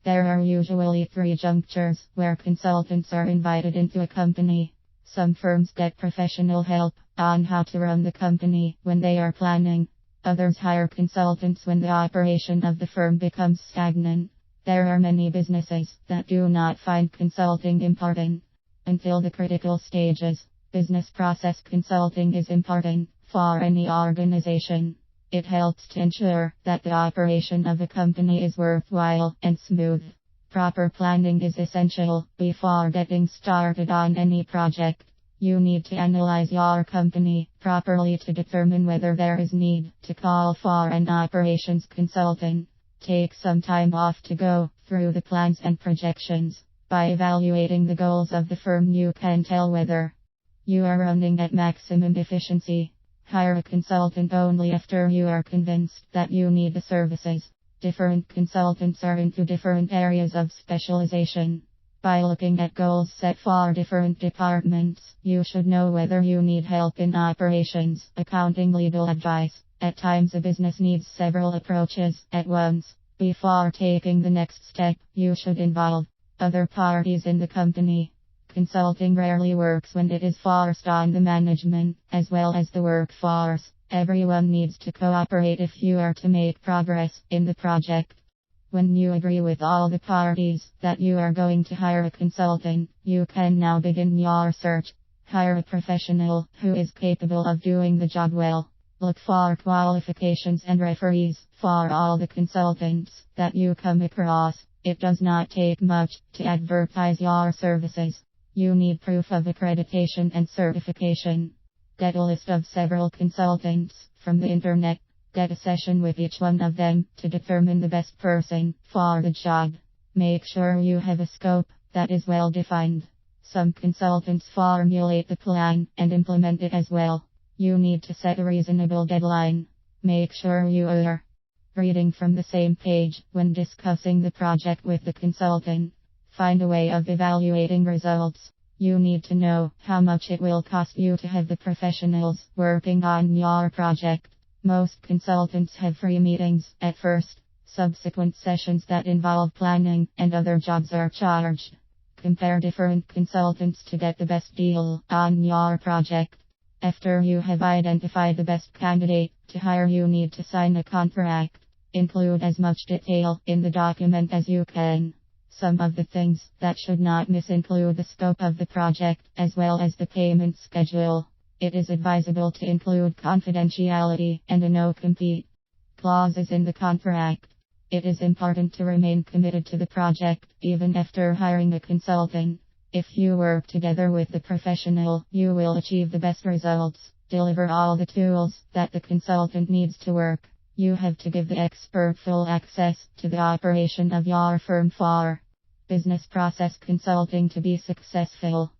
There are usually three junctures where consultants are invited into a company. Some firms get professional help on how to run the company when they are planning. Others hire consultants when the operation of the firm becomes stagnant. There are many businesses that do not find consulting important until the critical stages. Business process consulting is important for any organization. It helps to ensure that the operation of a company is worthwhile and smooth. Proper planning is essential before getting started on any project. You need to analyze your company properly to determine whether there is need to call for an operations consultant. Take some time off to go through the plans and projections. By evaluating the goals of the firm, you can tell whether you are running at maximum efficiency. Hire a consultant only after you are convinced that you need the services. Different consultants are into different areas of specialization. By looking at goals set for different departments, you should know whether you need help in operations, accounting, legal advice. At times a business needs several approaches at once. Before taking the next step, you should involve other parties in the company. Consulting rarely works when it is forced on the management, as well as the workforce. Everyone needs to cooperate if you are to make progress in the project. When you agree with all the parties that you are going to hire a consultant, you can now begin your search. Hire a professional who is capable of doing the job well. Look for qualifications and referees for all the consultants that you come across. It does not take much to advertise your services. You need proof of accreditation and certification. Get a list of several consultants from the internet. Get a session with each one of them to determine the best person for the job. Make sure you have a scope that is well defined. Some consultants formulate the plan and implement it as well. You need to set a reasonable deadline. Make sure you are reading from the same page when discussing the project with the consultant. Find a way of evaluating results. You need to know how much it will cost you to have the professionals working on your project. Most consultants have free meetings at first. Subsequent sessions that involve planning and other jobs are charged. Compare different consultants to get the best deal on your project. After you have identified the best candidate to hire, you need to sign a contract. Include as much detail in the document as you can. Some of the things that should not miss include the scope of the project, as well as the payment schedule. It is advisable to include confidentiality and a no-compete clauses in the contract. It is important to remain committed to the project, even after hiring a consultant. If you work together with the professional, you will achieve the best results. Deliver all the tools that the consultant needs to work. You have to give the expert full access to the operation of your firm for business process consulting to be successful.